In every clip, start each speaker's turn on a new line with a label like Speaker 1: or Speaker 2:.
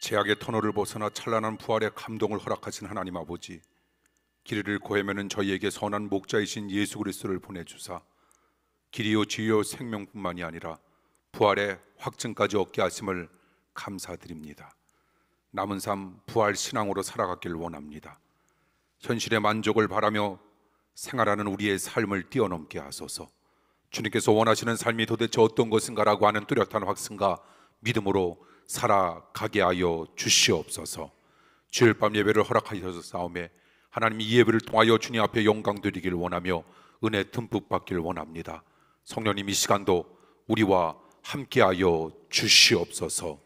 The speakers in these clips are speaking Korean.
Speaker 1: 죄악의 터널을 벗어나 찬란한 부활의 감동을 허락하신 하나님 아버지, 길 잃고 헤매는 저희에게 선한 목자이신 예수 그리스도를 보내주사 길이요 지혜요 생명뿐만이 아니라 부활의 확증까지 얻게 하심을 감사드립니다. 남은 삶 부활 신앙으로 살아가길 원합니다. 현실의 만족을 바라며 생활하는 우리의 삶을 뛰어넘게 하소서. 주님께서 원하시는 삶이 도대체 어떤 것인가라고 하는 뚜렷한 확신과 믿음으로 살아가게 하여 주시옵소서. 주일 밤 예배를 허락하셔서 싸움에 하나님 이 예배를 통하여 주님 앞에 영광 드리길 원하며 은혜 듬뿍 받길 원합니다. 성령님 이 시간도 우리와 함께하여 주시옵소서.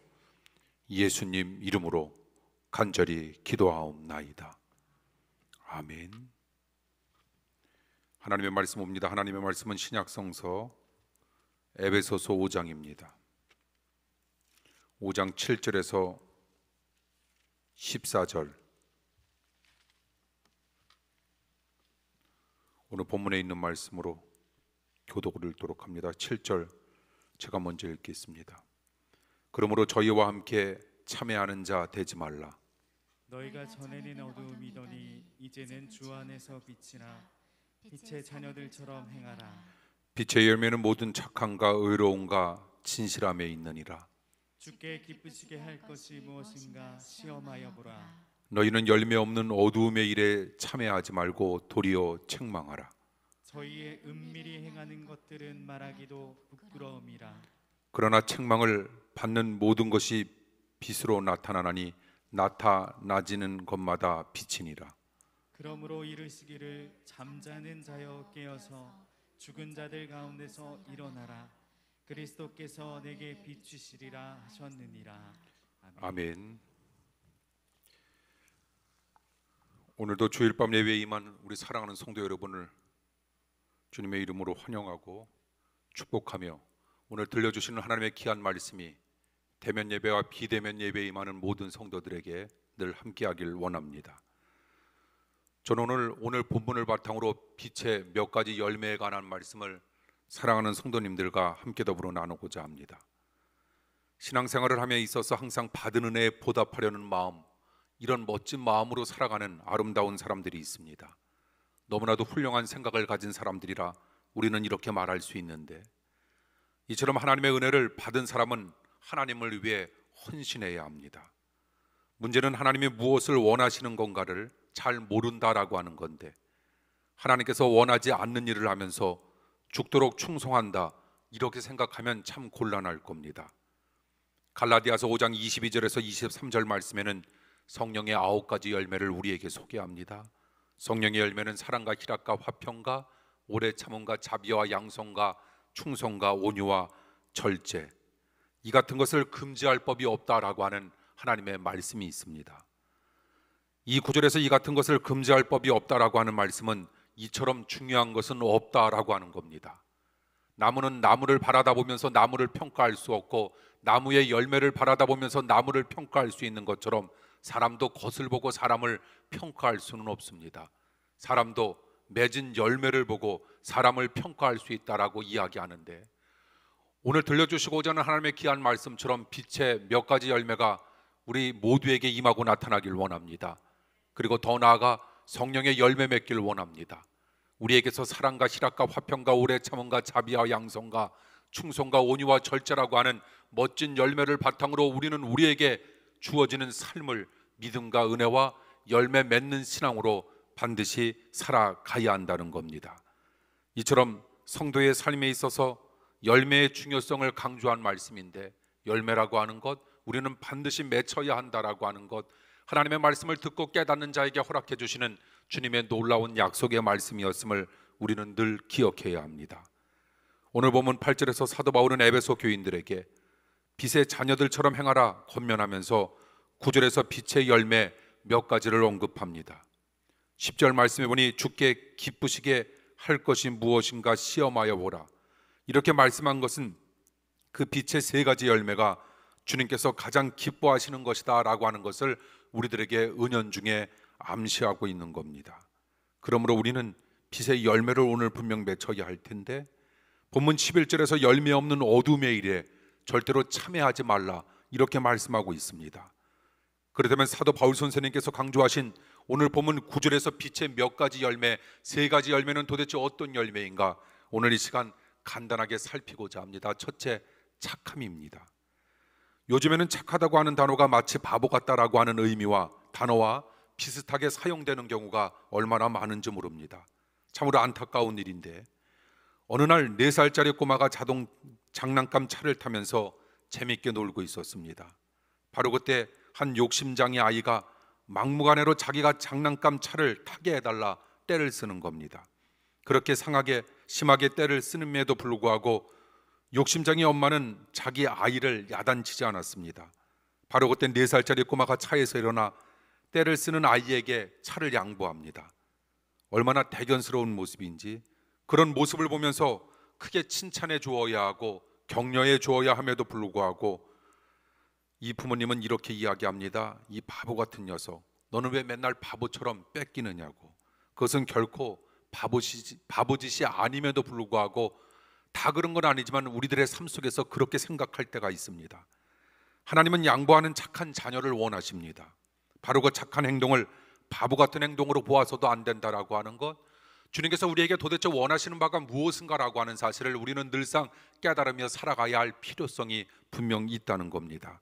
Speaker 1: 예수님 이름으로 간절히 기도하옵나이다. 아멘. 하나님의 말씀 옵니다. 하나님의 말씀은 신약성서 에베소서 5장입니다. 5장 7절에서 14절. 오늘 본문에 있는 말씀으로 교독을 읽도록 합니다. 7절 제가 먼저 읽겠습니다. 그러므로 저희와 함께 참회하는 자 되지 말라.
Speaker 2: 너희가 전에는 어두움이더니 이제는 주 안에서 빛이나 빛의 자녀들처럼 행하라.
Speaker 1: 빛의 열매는 모든 착함과 의로움과 진실함에 있느니라.
Speaker 2: 주께 기쁘시게 할 것이 무엇인가 시험하여 보라.
Speaker 1: 너희는 열매 없는 어두움의 일에 참회하지 말고 도리어 책망하라.
Speaker 2: 저희의 은밀히 행하는 것들은 말하기도 부끄러움이라.
Speaker 1: 그러나 책망을 받는 모든 것이 빛으로 나타나나니 나타나지는 것마다 빛이니라.
Speaker 2: 그러므로 이르시기를 잠자는 자여 깨어서 죽은 자들 가운데서 일어나라. 그리스도께서 내게 비추시리라 하셨느니라.
Speaker 1: 아멘. 오늘도 주일 밤 예배에 임한 우리 사랑하는 성도 여러분을 주님의 이름으로 환영하고 축복하며 오늘 들려주시는 하나님의 귀한 말씀이 대면 예배와 비대면 예배에 임하는 모든 성도들에게 늘 함께하길 원합니다. 저는 오늘 본문을 바탕으로 빛의 몇 가지 열매에 관한 말씀을 사랑하는 성도님들과 함께 더불어 나누고자 합니다. 신앙생활을 함에 있어서 항상 받은 은혜에 보답하려는 마음, 이런 멋진 마음으로 살아가는 아름다운 사람들이 있습니다. 너무나도 훌륭한 생각을 가진 사람들이라 우리는 이렇게 말할 수 있는데, 이처럼 하나님의 은혜를 받은 사람은 하나님을 위해 헌신해야 합니다. 문제는 하나님이 무엇을 원하시는 건가를 잘 모른다라고 하는 건데, 하나님께서 원하지 않는 일을 하면서 죽도록 충성한다, 이렇게 생각하면 참 곤란할 겁니다. 갈라디아서 5장 22절에서 23절 말씀에는 성령의 9가지 열매를 우리에게 소개합니다. 성령의 열매는 사랑과 희락과 화평과 오래 참음과 자비와 양성과 충성과 온유와 절제, 이 같은 것을 금지할 법이 없다라고 하는 하나님의 말씀이 있습니다. 이 구절에서 이 같은 것을 금지할 법이 없다라고 하는 말씀은 이처럼 중요한 것은 없다라고 하는 겁니다. 나무는 나무를 바라다 보면서 나무를 평가할 수 없고, 나무의 열매를 바라다 보면서 나무를 평가할 수 있는 것처럼 사람도 겉을 보고 사람을 평가할 수는 없습니다. 사람도 맺은 열매를 보고 사람을 평가할 수 있다라고 이야기하는데, 오늘 들려주시고자 하는 하나님의 귀한 말씀처럼 빛의 몇 가지 열매가 우리 모두에게 임하고 나타나길 원합니다. 그리고 더 나아가 성령의 열매 맺길 원합니다. 우리에게서 사랑과 희락과 화평과 오래 참음과 자비와 양성과 충성과 온유와 절제라고 하는 멋진 열매를 바탕으로 우리는 우리에게 주어지는 삶을 믿음과 은혜와 열매 맺는 신앙으로 반드시 살아가야 한다는 겁니다. 이처럼 성도의 삶에 있어서 열매의 중요성을 강조한 말씀인데, 열매라고 하는 것, 우리는 반드시 맺어야 한다라고 하는 것, 하나님의 말씀을 듣고 깨닫는 자에게 허락해 주시는 주님의 놀라운 약속의 말씀이었음을 우리는 늘 기억해야 합니다. 오늘 보면 8절에서 사도 바울은 에베소 교인들에게 빛의 자녀들처럼 행하라 권면하면서 9절에서 빛의 열매 몇 가지를 언급합니다. 10절 말씀해 보니 주께 기쁘시게 할 것이 무엇인가 시험하여 보라, 이렇게 말씀한 것은 그 빛의 3가지 열매가 주님께서 가장 기뻐하시는 것이다 라고 하는 것을 우리들에게 은연중에 암시하고 있는 겁니다. 그러므로 우리는 빛의 열매를 오늘 분명 맺어야 할 텐데, 본문 11절에서 열매 없는 어둠의 일에 절대로 참여하지 말라, 이렇게 말씀하고 있습니다. 그렇다면 사도 바울 선생님께서 강조하신 오늘 본문 9절에서 빛의 몇 가지 열매, 세 가지 열매는 도대체 어떤 열매인가? 오늘 이 시간 간단하게 살피고자 합니다. 첫째, 착함입니다. 요즘에는 착하다고 하는 단어가 마치 바보 같다라고 하는 의미와 단어와 비슷하게 사용되는 경우가 얼마나 많은지 모릅니다. 참으로 안타까운 일인데, 어느 날 4살짜리 꼬마가 자동 장난감 차를 타면서 재밌게 놀고 있었습니다. 바로 그때 한 욕심장의 아이가 막무가내로 자기가 장난감 차를 타게 해달라 떼를 쓰는 겁니다. 그렇게 심하게 떼를 쓰는에도 불구하고 욕심장의 엄마는 자기 아이를 야단치지 않았습니다. 바로 그때 4살짜리 꼬마가 차에서 일어나 떼를 쓰는 아이에게 차를 양보합니다. 얼마나 대견스러운 모습인지, 그런 모습을 보면서 크게 칭찬해 주어야 하고 격려해 주어야 함에도 불구하고 이 부모님은 이렇게 이야기합니다. 이 바보 같은 녀석, 너는 왜 맨날 바보처럼 뺏기느냐고. 그것은 결코 바보짓이 아님에도 불구하고 다 그런 건 아니지만 우리들의 삶 속에서 그렇게 생각할 때가 있습니다. 하나님은 양보하는 착한 자녀를 원하십니다. 바로 그 착한 행동을 바보 같은 행동으로 보아서도 안 된다라고 하는 것, 주님께서 우리에게 도대체 원하시는 바가 무엇인가라고 하는 사실을 우리는 늘상 깨달으며 살아가야 할 필요성이 분명히 있다는 겁니다.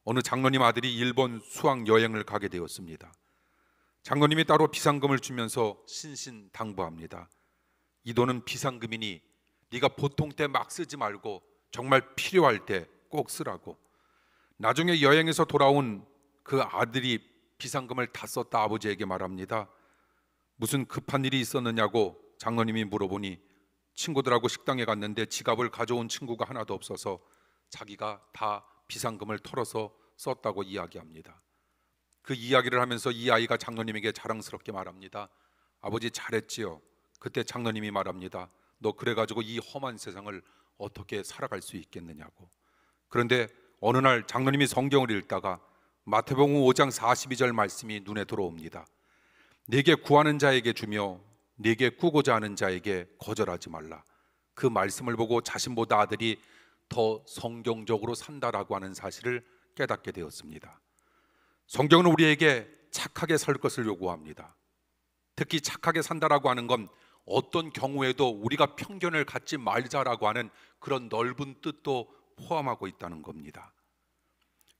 Speaker 1: 어느 장로님 아들이 일본 수학 여행을 가게 되었습니다. 장로님이 따로 비상금을 주면서 신신당부합니다. 이 돈은 비상금이니 네가 보통 때 막 쓰지 말고 정말 필요할 때 꼭 쓰라고. 나중에 여행에서 돌아온 그 아들이 비상금을 다 썼다 아버지에게 말합니다. 무슨 급한 일이 있었느냐고 장로님이 물어보니 친구들하고 식당에 갔는데 지갑을 가져온 친구가 하나도 없어서 자기가 다 비상금을 털어서 썼다고 이야기합니다. 그 이야기를 하면서 이 아이가 장로님에게 자랑스럽게 말합니다. 아버지 잘했지요. 그때 장로님이 말합니다. 너 그래가지고 이 험한 세상을 어떻게 살아갈 수 있겠느냐고. 그런데 어느 날 장로님이 성경을 읽다가 마태복음 5장 42절 말씀이 눈에 들어옵니다. 네게 구하는 자에게 주며 네게 꾸고자 하는 자에게 거절하지 말라. 그 말씀을 보고 자신보다 아들이 더 성경적으로 산다라고 하는 사실을 깨닫게 되었습니다. 성경은 우리에게 착하게 살 것을 요구합니다. 특히 착하게 산다라고 하는 건 어떤 경우에도 우리가 편견을 갖지 말자라고 하는 그런 넓은 뜻도 포함하고 있다는 겁니다.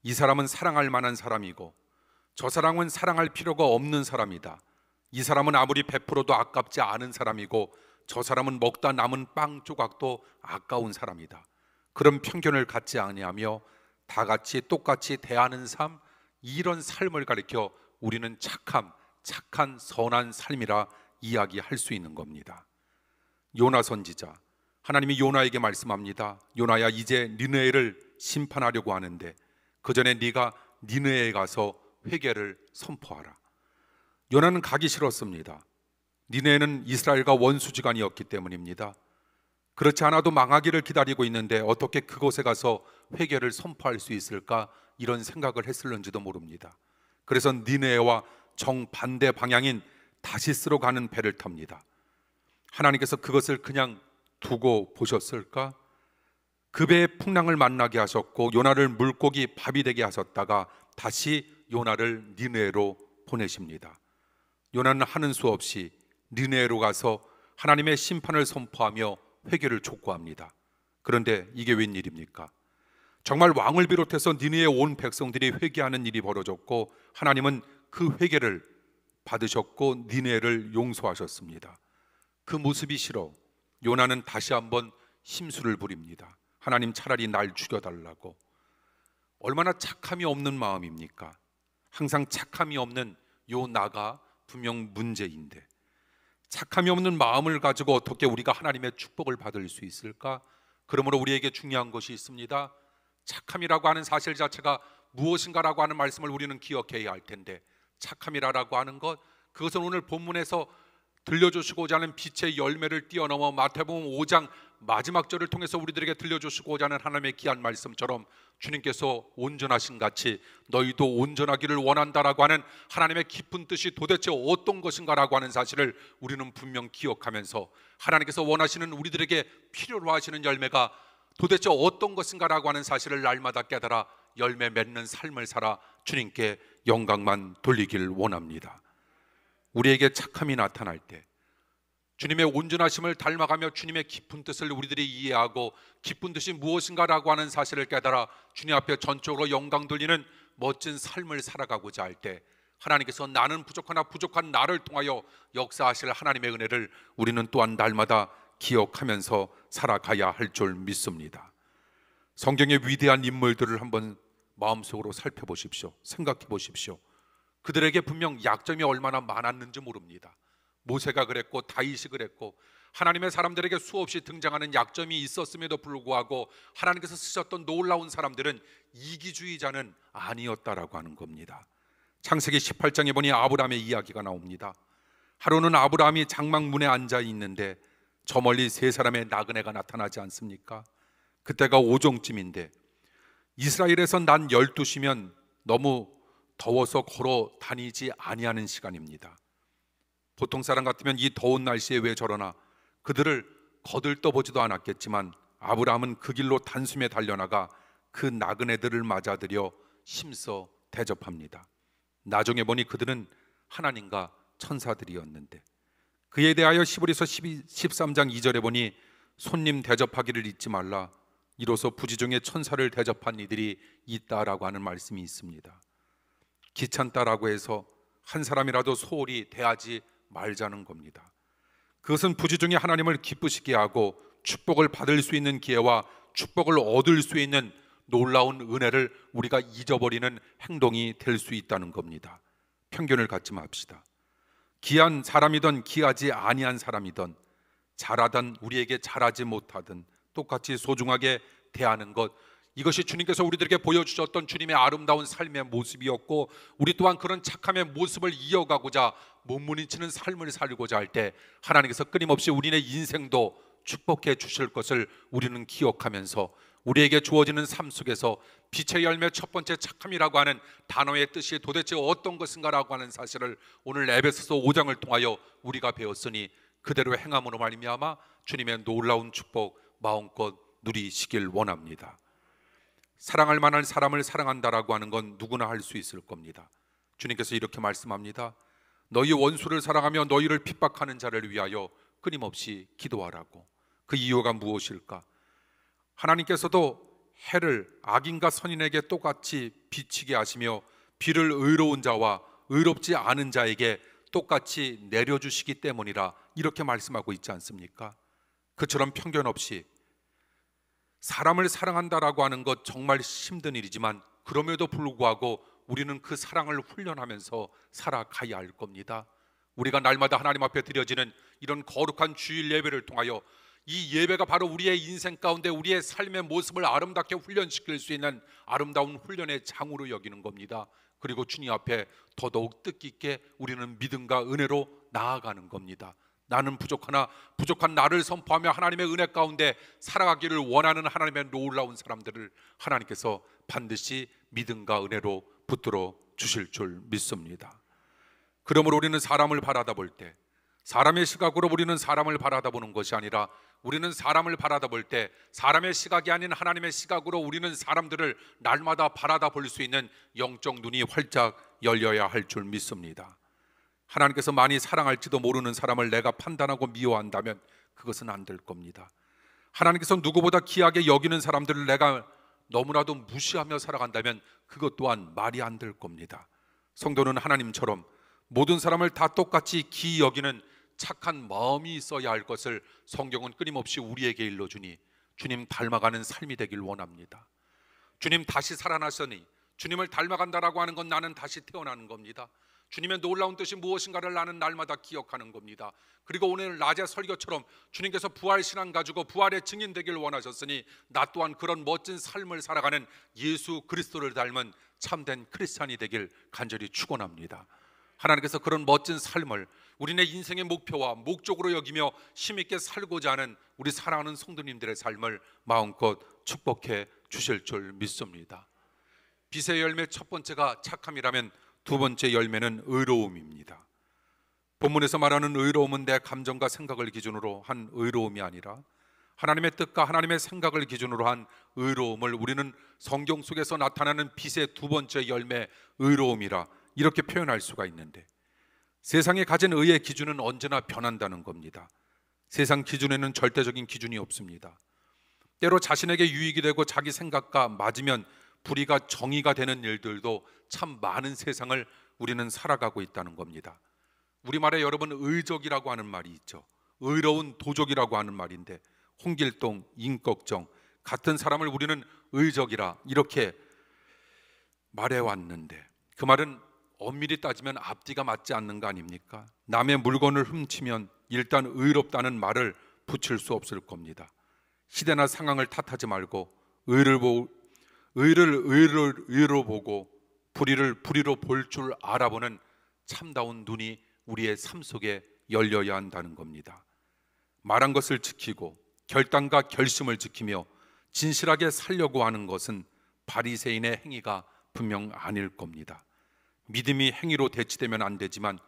Speaker 1: 이 사람은 사랑할 만한 사람이고 저 사람은 사랑할 필요가 없는 사람이다. 이 사람은 아무리 베풀어도 아깝지 않은 사람이고 저 사람은 먹다 남은 빵 조각도 아까운 사람이다. 그런 편견을 갖지 아니하며 다 같이 똑같이 대하는 삶, 이런 삶을 가리켜 우리는 착한 선한 삶이라 이야기할 수 있는 겁니다. 요나 선지자, 하나님이 요나에게 말씀합니다. 요나야, 이제 니느웨를 심판하려고 하는데 그 전에 네가 니느웨에 가서 회개를 선포하라. 요나는 가기 싫었습니다. 니느웨는 이스라엘과 원수지간이었기 때문입니다. 그렇지 않아도 망하기를 기다리고 있는데 어떻게 그곳에 가서 회개를 선포할 수 있을까, 이런 생각을 했을는지도 모릅니다. 그래서 니느웨와 정반대 방향인 다시스로 가는 배를 탑니다. 하나님께서 그것을 그냥 두고 보셨을까? 그 배의 풍랑을 만나게 하셨고 요나를 물고기 밥이 되게 하셨다가 다시 요나를 니느웨로 보내십니다. 요나는 하는 수 없이 니느웨로 가서 하나님의 심판을 선포하며 회개를 촉구합니다. 그런데 이게 웬일입니까? 정말 왕을 비롯해서 니느웨에 온 백성들이 회개하는 일이 벌어졌고 하나님은 그 회개를 받으셨고 니느웨를 용서하셨습니다. 그 모습이 싫어 요나는 다시 한번 심술을 부립니다. 하나님, 차라리 날 죽여달라고. 얼마나 착함이 없는 마음입니까? 항상 착함이 없는 요나가 분명 문제인데 착함이 없는 마음을 가지고 어떻게 우리가 하나님의 축복을 받을 수 있을까? 그러므로 우리에게 중요한 것이 있습니다. 착함이라고 하는 사실 자체가 무엇인가라고 하는 말씀을 우리는 기억해야 할 텐데, 착함이라고 하는 것, 그것은 오늘 본문에서 들려주시고자 하는 빛의 열매를 뛰어넘어 마태복음 5장 마지막 절을 통해서 우리들에게 들려주시고자 하는 하나님의 귀한 말씀처럼 주님께서 온전하신 같이 너희도 온전하기를 원한다라고 하는 하나님의 깊은 뜻이 도대체 어떤 것인가라고 하는 사실을 우리는 분명 기억하면서 하나님께서 원하시는 우리들에게 필요로 하시는 열매가 도대체 어떤 것인가라고 하는 사실을 날마다 깨달아 열매 맺는 삶을 살아 주님께 영광만 돌리길 원합니다. 우리에게 착함이 나타날 때 주님의 온전하심을 닮아가며 주님의 깊은 뜻을 우리들이 이해하고 깊은 뜻이 무엇인가라고 하는 사실을 깨달아 주님 앞에 전적으로 영광 돌리는 멋진 삶을 살아가고자 할 때 하나님께서 나는 부족하나 부족한 나를 통하여 역사하실 하나님의 은혜를 우리는 또한 날마다 기억하면서 살아가야 할 줄 믿습니다. 성경의 위대한 인물들을 한번 마음속으로 살펴보십시오. 생각해 보십시오. 그들에게 분명 약점이 얼마나 많았는지 모릅니다. 모세가 그랬고 다윗이 그랬고 하나님의 사람들에게 수없이 등장하는 약점이 있었음에도 불구하고 하나님께서 쓰셨던 놀라운 사람들은 이기주의자는 아니었다라고 하는 겁니다. 창세기 18장에 보니 아브라함의 이야기가 나옵니다. 하루는 아브라함이 장막문에 앉아 있는데 저 멀리 세 사람의 나그네가 나타나지 않습니까? 그때가 오종쯤인데 이스라엘에서 난 12시면 너무 더워서 걸어 다니지 아니하는 시간입니다. 보통 사람 같으면 이 더운 날씨에 왜 저러나 그들을 거들떠보지도 않았겠지만 아브라함은 그 길로 단숨에 달려나가 그 나그네들을 맞아들여 힘써 대접합니다. 나중에 보니 그들은 하나님과 천사들이었는데 그에 대하여 히브리서 13장 2절에 보니 손님 대접하기를 잊지 말라 이로써 부지 중에 천사를 대접한 이들이 있다라고 하는 말씀이 있습니다. 귀찮다라고 해서 한 사람이라도 소홀히 대하지 말자는 겁니다. 그것은 부지 중에 하나님을 기쁘시게 하고 축복을 받을 수 있는 기회와 축복을 얻을 수 있는 놀라운 은혜를 우리가 잊어버리는 행동이 될 수 있다는 겁니다. 편견을 갖지 맙시다. 귀한 사람이든 귀하지 아니한 사람이든 잘하든 우리에게 잘하지 못하든 똑같이 소중하게 대하는 것, 이것이 주님께서 우리들에게 보여주셨던 주님의 아름다운 삶의 모습이었고 우리 또한 그런 착함의 모습을 이어가고자 몸부림치는 삶을 살고자 할 때 하나님께서 끊임없이 우리의 인생도 축복해 주실 것을 우리는 기억하면서 우리에게 주어지는 삶 속에서 빛의 열매 첫 번째 착함이라고 하는 단어의 뜻이 도대체 어떤 것인가라고 하는 사실을 오늘 에베소서 5장을 통하여 우리가 배웠으니 그대로 행함으로 말미암아 주님의 놀라운 축복 마음껏 누리시길 원합니다. 사랑할 만한 사람을 사랑한다라고 하는 건 누구나 할 수 있을 겁니다. 주님께서 이렇게 말씀합니다. 너희 원수를 사랑하며 너희를 핍박하는 자를 위하여 끊임없이 기도하라고. 그 이유가 무엇일까? 하나님께서도 해를 악인과 선인에게 똑같이 비치게 하시며 비를 의로운 자와 의롭지 않은 자에게 똑같이 내려주시기 때문이라 이렇게 말씀하고 있지 않습니까? 그처럼 편견 없이 사람을 사랑한다라고 하는 것 정말 힘든 일이지만 그럼에도 불구하고 우리는 그 사랑을 훈련하면서 살아가야 할 겁니다. 우리가 날마다 하나님 앞에 드려지는 이런 거룩한 주일 예배를 통하여 이 예배가 바로 우리의 인생 가운데 우리의 삶의 모습을 아름답게 훈련시킬 수 있는 아름다운 훈련의 장으로 여기는 겁니다. 그리고 주님 앞에 더더욱 뜻깊게 우리는 믿음과 은혜로 나아가는 겁니다. 나는 부족하나 부족한 나를 선포하며 하나님의 은혜 가운데 살아가기를 원하는 하나님의 놀라운 사람들을 하나님께서 반드시 믿음과 은혜로 붙들어 주실 줄 믿습니다. 그러므로 우리는 사람을 바라다볼 때 사람의 시각으로 우리는 사람을 바라다보는 것이 아니라 우리는 사람을 바라다볼 때 사람의 시각이 아닌 하나님의 시각으로 우리는 사람들을 날마다 바라다볼 수 있는 영적 눈이 활짝 열려야 할 줄 믿습니다. 하나님께서 많이 사랑할지도 모르는 사람을 내가 판단하고 미워한다면 그것은 안 될 겁니다. 하나님께서 누구보다 귀하게 여기는 사람들을 내가 너무나도 무시하며 살아간다면 그것 또한 말이 안 될 겁니다. 성도는 하나님처럼 모든 사람을 다 똑같이 귀히 여기는 착한 마음이 있어야 할 것을 성경은 끊임없이 우리에게 일러주니 주님 닮아가는 삶이 되길 원합니다. 주님 다시 살아나셨니 주님을 닮아간다라고 하는 건 나는 다시 태어나는 겁니다. 주님의 놀라운 뜻이 무엇인가를 나는 날마다 기억하는 겁니다. 그리고 오늘 낮의 설교처럼 주님께서 부활 신앙 가지고 부활의 증인 되길 원하셨으니 나 또한 그런 멋진 삶을 살아가는 예수 그리스도를 닮은 참된 크리스찬이 되길 간절히 축원합니다. 하나님께서 그런 멋진 삶을 우리네 인생의 목표와 목적으로 여기며 힘있게 살고자 하는 우리 사랑하는 성도님들의 삶을 마음껏 축복해 주실 줄 믿습니다. 빛의 열매 첫 번째가 착함이라면 두 번째 열매는 의로움입니다. 본문에서 말하는 의로움은 내 감정과 생각을 기준으로 한 의로움이 아니라 하나님의 뜻과 하나님의 생각을 기준으로 한 의로움을 우리는 성경 속에서 나타나는 빛의 두 번째 열매 의로움이라 이렇게 표현할 수가 있는데, 세상에 가진 의의 기준은 언제나 변한다는 겁니다. 세상 기준에는 절대적인 기준이 없습니다. 때로 자신에게 유익이 되고 자기 생각과 맞으면 불의가 정의가 되는 일들도 참 많은 세상을 우리는 살아가고 있다는 겁니다. 우리말에 여러분 의적이라고 하는 말이 있죠. 의로운 도적이라고 하는 말인데, 홍길동, 임꺽정 같은 사람을 우리는 의적이라 이렇게 말해왔는데, 그 말은 엄밀히 따지면 앞뒤가 맞지 않는 거 아닙니까? 남의 물건을 훔치면 일단 의롭다는 말을 붙일 수 없을 겁니다. 시대나 상황을 탓하지 말고 의를 의로 보고 불의를 불의로 볼 줄 알아보는 참다운 눈이 우리의 삶 속에 열려야 한다는 겁니다. 말한 것을 지키고 결단과 결심을 지키며 진실하게 살려고 하는 것은 바리새인의 행위가 분명 아닐 겁니다. 믿음이 행위로 대치되면 안 되지만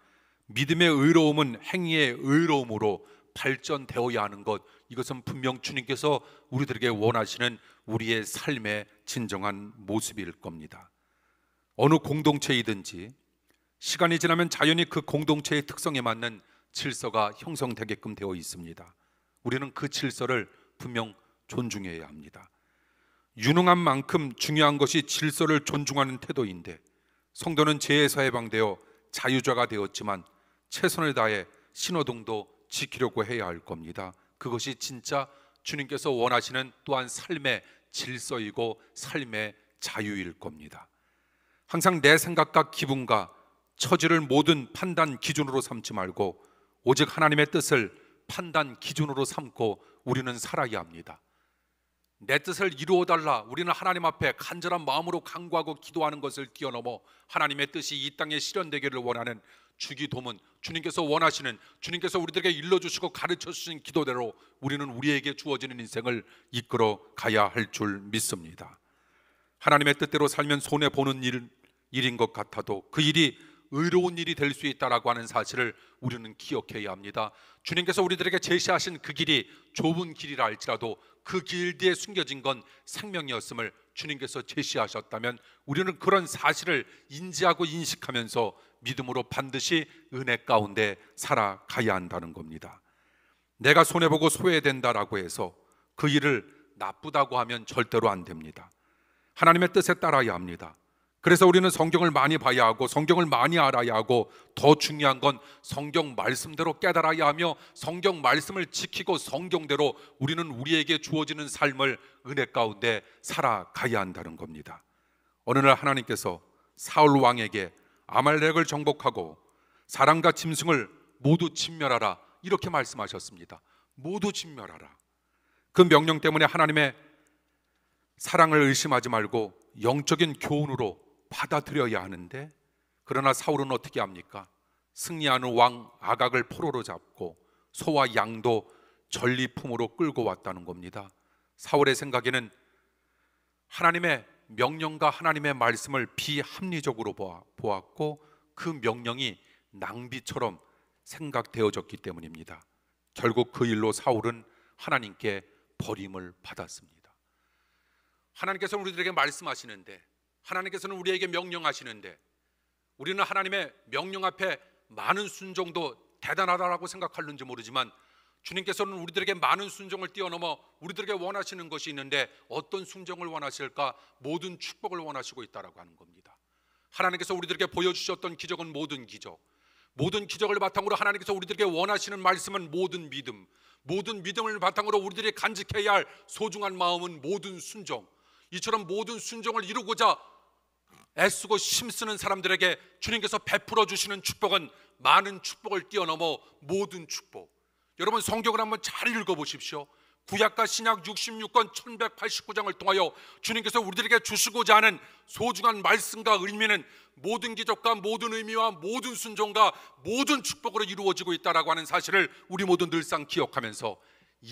Speaker 1: 믿음의 의로움은 행위의 의로움으로 발전되어야 하는 것, 이것은 분명 주님께서 우리들에게 원하시는 우리의 삶의 진정한 모습일 겁니다. 어느 공동체이든지 시간이 지나면 자연히 그 공동체의 특성에 맞는 질서가 형성되게끔 되어 있습니다. 우리는 그 질서를 분명 존중해야 합니다. 유능한 만큼 중요한 것이 질서를 존중하는 태도인데, 성도는 죄에서 해방되어 자유자가 되었지만 최선을 다해 신호등도 지키려고 해야 할 겁니다. 그것이 진짜 주님께서 원하시는 또한 삶의 질서이고 삶의 자유일 겁니다. 항상 내 생각과 기분과 처지를 모든 판단 기준으로 삼지 말고 오직 하나님의 뜻을 판단 기준으로 삼고 우리는 살아야 합니다. 내 뜻을 이루어달라, 우리는 하나님 앞에 간절한 마음으로 간구하고 기도하는 것을 뛰어넘어 하나님의 뜻이 이 땅에 실현되기를 원하는 주기도문, 주님께서 원하시는, 주님께서 우리들에게 일러주시고 가르쳐주신 기도대로 우리는 우리에게 주어지는 인생을 이끌어 가야 할 줄 믿습니다. 하나님의 뜻대로 살면 손해보는 일인 것 같아도 그 일이 의로운 일이 될 수 있다라고 하는 사실을 우리는 기억해야 합니다. 주님께서 우리들에게 제시하신 그 길이 좁은 길이라 할지라도 그 길 뒤에 숨겨진 건 생명이었음을 주님께서 제시하셨다면 우리는 그런 사실을 인지하고 인식하면서 믿음으로 반드시 은혜 가운데 살아가야 한다는 겁니다. 내가 손해보고 소외된다라고 해서 그 일을 나쁘다고 하면 절대로 안 됩니다. 하나님의 뜻에 따라야 합니다. 그래서 우리는 성경을 많이 봐야 하고 성경을 많이 알아야 하고, 더 중요한 건 성경 말씀대로 깨달아야 하며 성경 말씀을 지키고 성경대로 우리는 우리에게 주어지는 삶을 은혜 가운데 살아가야 한다는 겁니다. 어느 날 하나님께서 사울 왕에게 아말렉을 정복하고 사람과 짐승을 모두 진멸하라 이렇게 말씀하셨습니다. 모두 진멸하라. 그 명령 때문에 하나님의 사랑을 의심하지 말고 영적인 교훈으로 받아들여야 하는데, 그러나 사울은 어떻게 합니까? 승리하는 왕 아각을 포로로 잡고 소와 양도 전리품으로 끌고 왔다는 겁니다. 사울의 생각에는 하나님의 명령과 하나님의 말씀을 비합리적으로 보았고 그 명령이 낭비처럼 생각되어졌기 때문입니다. 결국 그 일로 사울은 하나님께 버림을 받았습니다. 하나님께서는 우리들에게 말씀하시는데, 하나님께서는 우리에게 명령하시는데 우리는 하나님의 명령 앞에 많은 순종도 대단하다라고 생각하는지 모르지만 주님께서는 우리들에게 많은 순종을 뛰어넘어 우리들에게 원하시는 것이 있는데, 어떤 순종을 원하실까? 모든 축복을 원하시고 있다라고 하는 겁니다. 하나님께서 우리들에게 보여주셨던 기적은 모든 기적, 모든 기적을 바탕으로 하나님께서 우리들에게 원하시는 말씀은 모든 믿음, 모든 믿음을 바탕으로 우리들이 간직해야 할 소중한 마음은 모든 순종. 이처럼 모든 순종을 이루고자 애쓰고 힘쓰는 사람들에게 주님께서 베풀어 주시는 축복은 많은 축복을 뛰어넘어 모든 축복. 여러분 성경을 한번 잘 읽어보십시오. 구약과 신약 66권 1189장을 통하여 주님께서 우리들에게 주시고자 하는 소중한 말씀과 의미는 모든 기적과 모든 의미와 모든 순종과 모든 축복으로 이루어지고 있다라고 하는 사실을 우리 모두 늘상 기억하면서,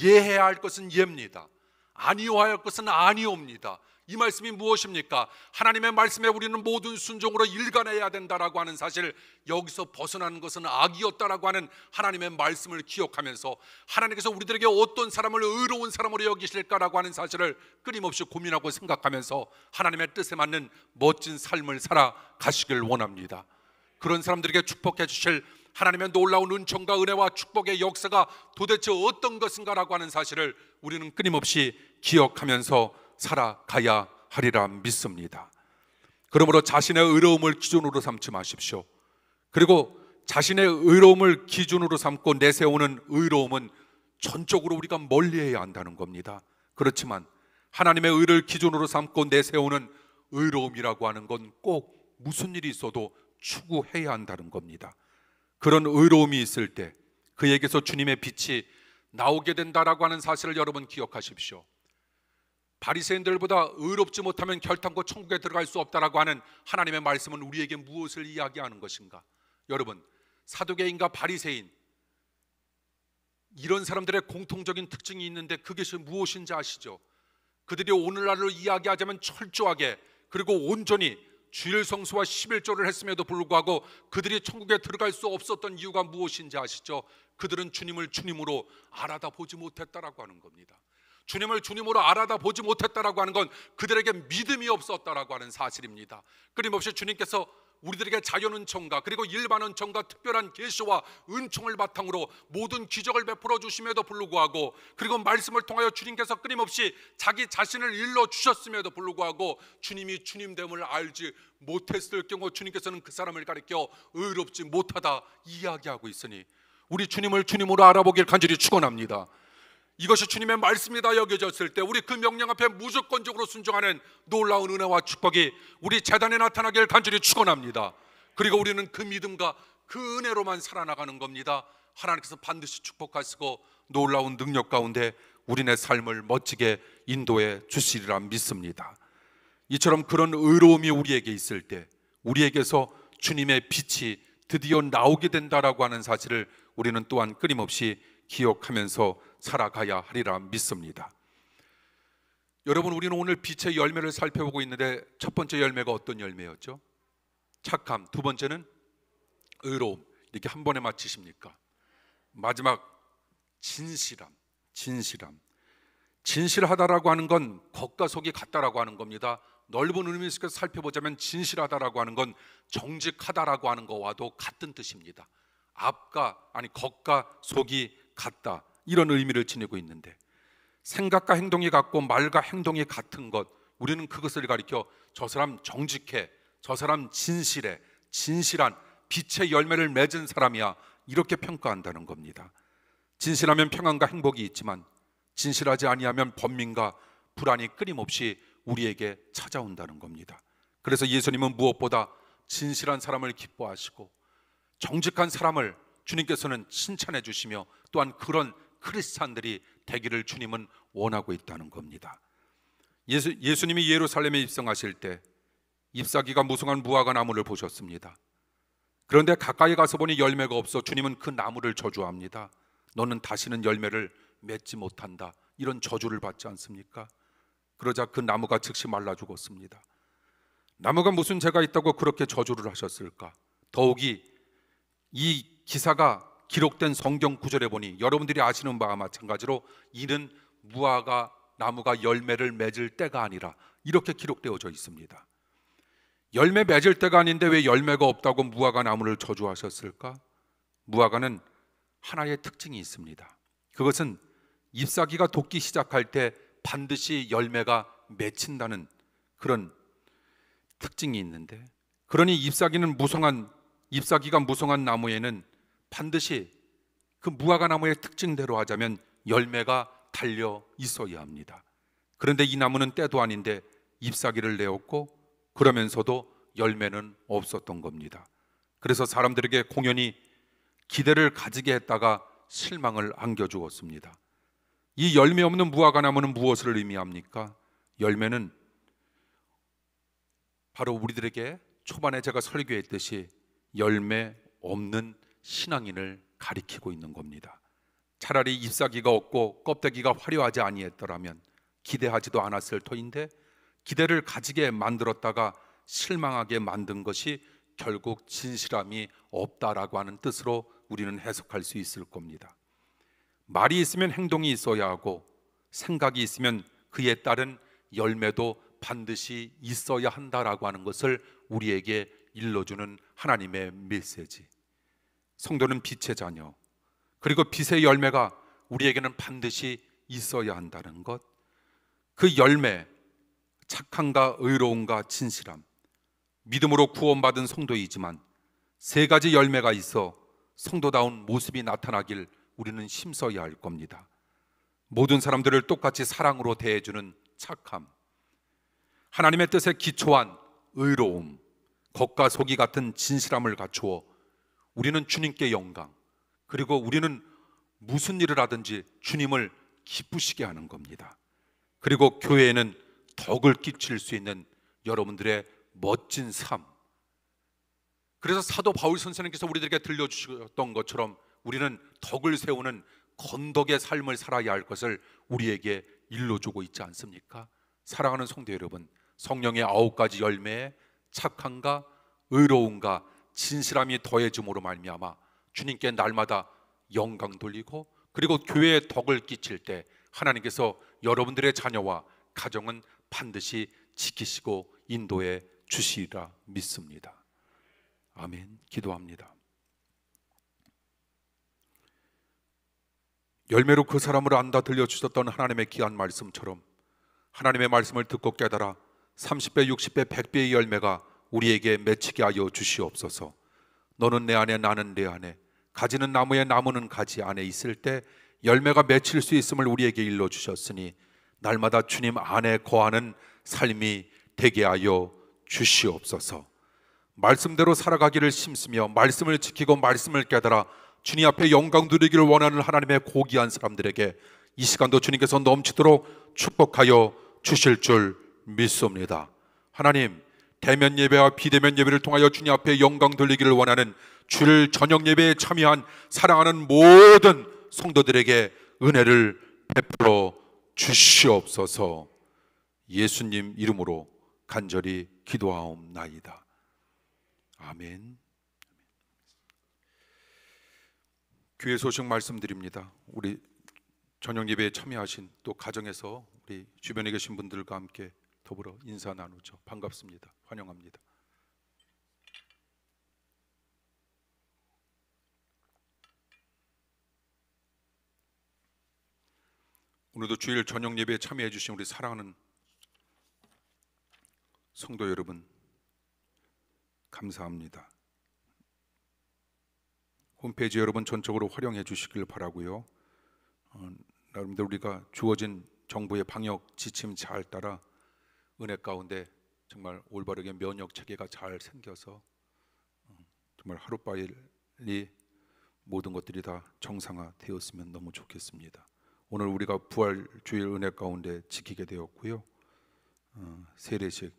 Speaker 1: 예해야 할 것은 예입니다. 아니오할 것은 아니옵니다. 이 말씀이 무엇입니까? 하나님의 말씀에 우리는 모든 순종으로 일관해야 된다라고 하는 사실, 여기서 벗어나는 것은 악이었다라고 하는 하나님의 말씀을 기억하면서 하나님께서 우리들에게 어떤 사람을 의로운 사람으로 여기실까라고 하는 사실을 끊임없이 고민하고 생각하면서 하나님의 뜻에 맞는 멋진 삶을 살아가시길 원합니다. 그런 사람들에게 축복해 주실 하나님의 놀라운 은총과 은혜와 축복의 역사가 도대체 어떤 것인가라고 하는 사실을 우리는 끊임없이 기억하면서 살아가야 하리라 믿습니다. 그러므로 자신의 의로움을 기준으로 삼지 마십시오. 그리고 자신의 의로움을 기준으로 삼고 내세우는 의로움은 전적으로 우리가 멀리해야 한다는 겁니다. 그렇지만 하나님의 의를 기준으로 삼고 내세우는 의로움이라고 하는 건 꼭 무슨 일이 있어도 추구해야 한다는 겁니다. 그런 의로움이 있을 때 그에게서 주님의 빛이 나오게 된다라고 하는 사실을 여러분 기억하십시오. 바리새인들보다 의롭지 못하면 결단코 천국에 들어갈 수 없다라고 하는 하나님의 말씀은 우리에게 무엇을 이야기하는 것인가? 여러분, 사두개인과 바리새인, 이런 사람들의 공통적인 특징이 있는데 그것이 무엇인지 아시죠? 그들이 오늘날로 이야기하자면 철저하게 그리고 온전히 주일 성수와 11조를 했음에도 불구하고 그들이 천국에 들어갈 수 없었던 이유가 무엇인지 아시죠? 그들은 주님을 주님으로 알아다 보지 못했다라고 하는 겁니다. 주님을 주님으로 알아다 보지 못했다라고 하는 건 그들에게 믿음이 없었다라고 하는 사실입니다. 끊임없이 주님께서 우리들에게 자연은총과 그리고 일반은총과 특별한 계시와 은총을 바탕으로 모든 기적을 베풀어 주심에도 불구하고, 그리고 말씀을 통하여 주님께서 끊임없이 자기 자신을 일러 주셨음에도 불구하고 주님이 주님됨을 알지 못했을 경우 주님께서는 그 사람을 가리켜 의롭지 못하다 이야기하고 있으니 우리 주님을 주님으로 알아보길 간절히 축원합니다. 이것이 주님의 말씀이다 여겨졌을 때 우리 그 명령 앞에 무조건적으로 순종하는 놀라운 은혜와 축복이 우리 재단에 나타나길 간절히 축원합니다. 그리고 우리는 그 믿음과 그 은혜로만 살아나가는 겁니다. 하나님께서 반드시 축복하시고 놀라운 능력 가운데 우리네 삶을 멋지게 인도해 주시리라 믿습니다. 이처럼 그런 의로움이 우리에게 있을 때 우리에게서 주님의 빛이 드디어 나오게 된다라고 하는 사실을 우리는 또한 끊임없이 기억하면서 살아가야 하리라 믿습니다. 여러분, 우리는 오늘 빛의 열매를 살펴보고 있는데 첫 번째 열매가 어떤 열매였죠? 착함. 두 번째는 의로움. 이렇게 한 번에 맞히십니까? 마지막 진실함. 진실하다라고 하는 건 겉과 속이 같다라고 하는 겁니다. 넓은 의미 속에서 살펴보자면 진실하다라고 하는 건 정직하다라고 하는 것과도 같은 뜻입니다. 겉과 속이 같다, 이런 의미를 지니고 있는데, 생각과 행동이 같고 말과 행동이 같은 것, 우리는 그것을 가리켜 저 사람 정직해, 저 사람 진실해, 진실한 빛의 열매를 맺은 사람이야, 이렇게 평가한다는 겁니다. 진실하면 평안과 행복이 있지만 진실하지 아니하면 번민과 불안이 끊임없이 우리에게 찾아온다는 겁니다. 그래서 예수님은 무엇보다 진실한 사람을 기뻐하시고 정직한 사람을 주님께서는 칭찬해 주시며 또한 그런 크리스찬들이 되기를 주님은 원하고 있다는 겁니다. 예수님이 예루살렘에 입성하실 때 잎사귀가 무성한 무화과 나무를 보셨습니다. 그런데 가까이 가서 보니 열매가 없어 주님은 그 나무를 저주합니다. 너는 다시는 열매를 맺지 못한다, 이런 저주를 받지 않습니까? 그러자 그 나무가 즉시 말라 죽었습니다. 나무가 무슨 죄가 있다고 그렇게 저주를 하셨을까? 더욱이 이 기사가 기록된 성경 구절에 보니 여러분들이 아시는 바와 마찬가지로 이는 무화과 나무가 열매를 맺을 때가 아니라 이렇게 기록되어져 있습니다. 열매 맺을 때가 아닌데 왜 열매가 없다고 무화과 나무를 저주하셨을까? 무화과는 하나의 특징이 있습니다. 그것은 잎사귀가 돋기 시작할 때 반드시 열매가 맺힌다는 그런 특징이 있는데, 그러니 잎사귀가 무성한 나무에는 반드시 그 무화과 나무의 특징대로 하자면 열매가 달려 있어야 합니다. 그런데 이 나무는 때도 아닌데 잎사귀를 내었고 그러면서도 열매는 없었던 겁니다. 그래서 사람들에게 공연히 기대를 가지게 했다가 실망을 안겨주었습니다. 이 열매 없는 무화과 나무는 무엇을 의미합니까? 열매는 바로 우리들에게 초반에 제가 설교했듯이 열매 없는 신앙인을 가리키고 있는 겁니다. 차라리 잎사귀가 없고 껍데기가 화려하지 아니했더라면, 기대하지도 않았을 터인데 기대를 가지게 만들었다가 실망하게 만든 것이 결국 진실함이 없다라고 하는 뜻으로 우리는 해석할 수 있을 겁니다. 말이 있으면 행동이 있어야 하고 생각이 있으면 그에 따른 열매도 반드시 있어야 한다라고 하는 것을 우리에게 일러주는 하나님의 메시지. 성도는 빛의 자녀, 그리고 빛의 열매가 우리에게는 반드시 있어야 한다는 것, 그 열매, 착함과 의로움과 진실함, 믿음으로 구원받은 성도이지만 세 가지 열매가 있어 성도다운 모습이 나타나길 우리는 힘써야 할 겁니다. 모든 사람들을 똑같이 사랑으로 대해주는 착함, 하나님의 뜻에 기초한 의로움, 겉과 속이 같은 진실함을 갖추어 우리는 주님께 영광, 그리고 우리는 무슨 일을 하든지 주님을 기쁘시게 하는 겁니다. 그리고 교회에는 덕을 끼칠 수 있는 여러분들의 멋진 삶, 그래서 사도 바울 선생님께서 우리들에게 들려주셨던 것처럼 우리는 덕을 세우는 건덕의 삶을 살아야 할 것을 우리에게 일러주고 있지 않습니까? 사랑하는 성도 여러분, 성령의 9가지 열매에 착함과 의로움과 진실함이 더해짐으로 말미암아 주님께 날마다 영광 돌리고, 그리고 교회에 덕을 끼칠 때 하나님께서 여러분들의 자녀와 가정은 반드시 지키시고 인도해 주시리라 믿습니다. 아멘. 기도합니다. 열매로 그 사람을 안다 들려주셨던 하나님의 귀한 말씀처럼 하나님의 말씀을 듣고 깨달아 30배, 60배, 100배의 열매가 우리에게 맺히게 하여 주시옵소서. 너는 내 안에, 나는 내 안에, 가지는 나무에 나무는 가지 안에 있을 때 열매가 맺힐 수 있음을 우리에게 일러주셨으니 날마다 주님 안에 거하는 삶이 되게 하여 주시옵소서. 말씀대로 살아가기를 힘쓰며 말씀을 지키고 말씀을 깨달아 주님 앞에 영광 누리기를 원하는 하나님의 고귀한 사람들에게 이 시간도 주님께서 넘치도록 축복하여 주실 줄 믿습니다. 하나님, 대면 예배와 비대면 예배를 통하여 주님 앞에 영광 돌리기를 원하는 주일 저녁 예배에 참여한 사랑하는 모든 성도들에게 은혜를 베풀어 주시옵소서. 예수님 이름으로 간절히 기도하옵나이다. 아멘. 교회 소식 말씀드립니다. 우리 저녁 예배에 참여하신 또 가정에서 우리 주변에 계신 분들과 함께 더불어 인사 나누죠. 반갑습니다. 환영합니다. 오늘도 주일 저녁 예배에 참여해 주신 우리 사랑하는 성도 여러분, 감사합니다. 홈페이지 여러분 전적으로 활용해 주시길 바라고요. 여러분들 우리가 주어진 정부의 방역 지침 잘 따라 은혜 가운데 정말 올바르게 면역 체계가 잘 생겨서 정말 하루빨리 모든 것들이 다 정상화되었으면 너무 좋겠습니다. 오늘 우리가 부활 주일 은혜 가운데 지키게 되었고요. 세례식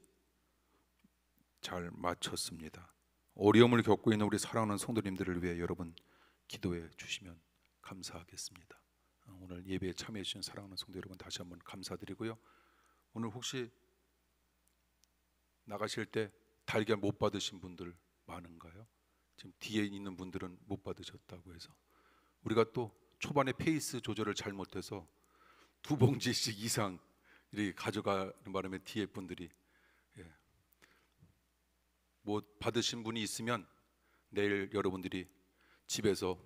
Speaker 1: 잘 마쳤습니다. 어려움을 겪고 있는 우리 사랑하는 성도님들을 위해 여러분 기도해 주시면 감사하겠습니다. 오늘 예배에 참여해 주신 사랑하는 성도 여러분 다시 한번 감사드리고요. 오늘 혹시 나가실 때 달걀 못 받으신 분들 많은가요? 지금 뒤에 있는 분들은 못 받으셨다고 해서 우리가 또 초반에 페이스 조절을 잘못해서 2봉지씩 이상 이렇게 가져가는 바람에 뒤에 분들이 못 받으신 분이 있으면 내일 여러분들이 집에서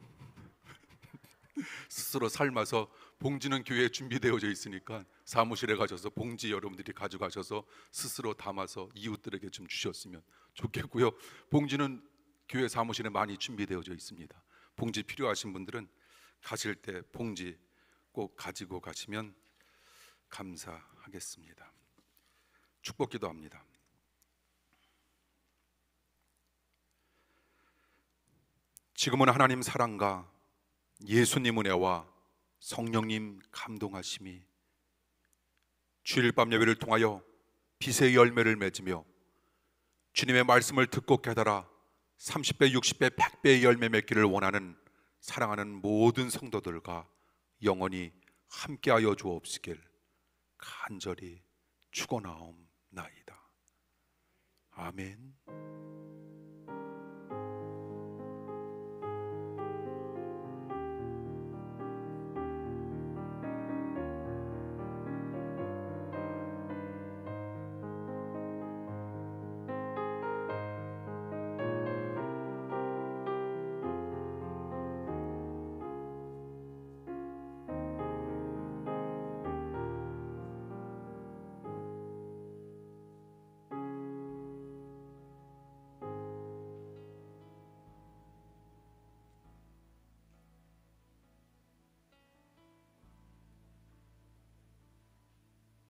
Speaker 1: 스스로 삶아서, 봉지는 교회에 준비되어져 있으니까 사무실에 가셔서 봉지 여러분들이 가져가셔서 스스로 담아서 이웃들에게 좀 주셨으면 좋겠고요. 봉지는 교회 사무실에 많이 준비되어져 있습니다. 봉지 필요하신 분들은 가실 때 봉지 꼭 가지고 가시면 감사하겠습니다. 축복 기도합니다. 지금은 하나님 사랑과 예수님 은혜와 성령님 감동하심이 주일 밤 예배를 통하여 빛의 열매를 맺으며 주님의 말씀을 듣고 깨달아 30배, 60배, 100배의 열매 맺기를 원하는 사랑하는 모든 성도들과 영원히 함께하여 주옵시길 간절히 축원하옵나이다. 아멘.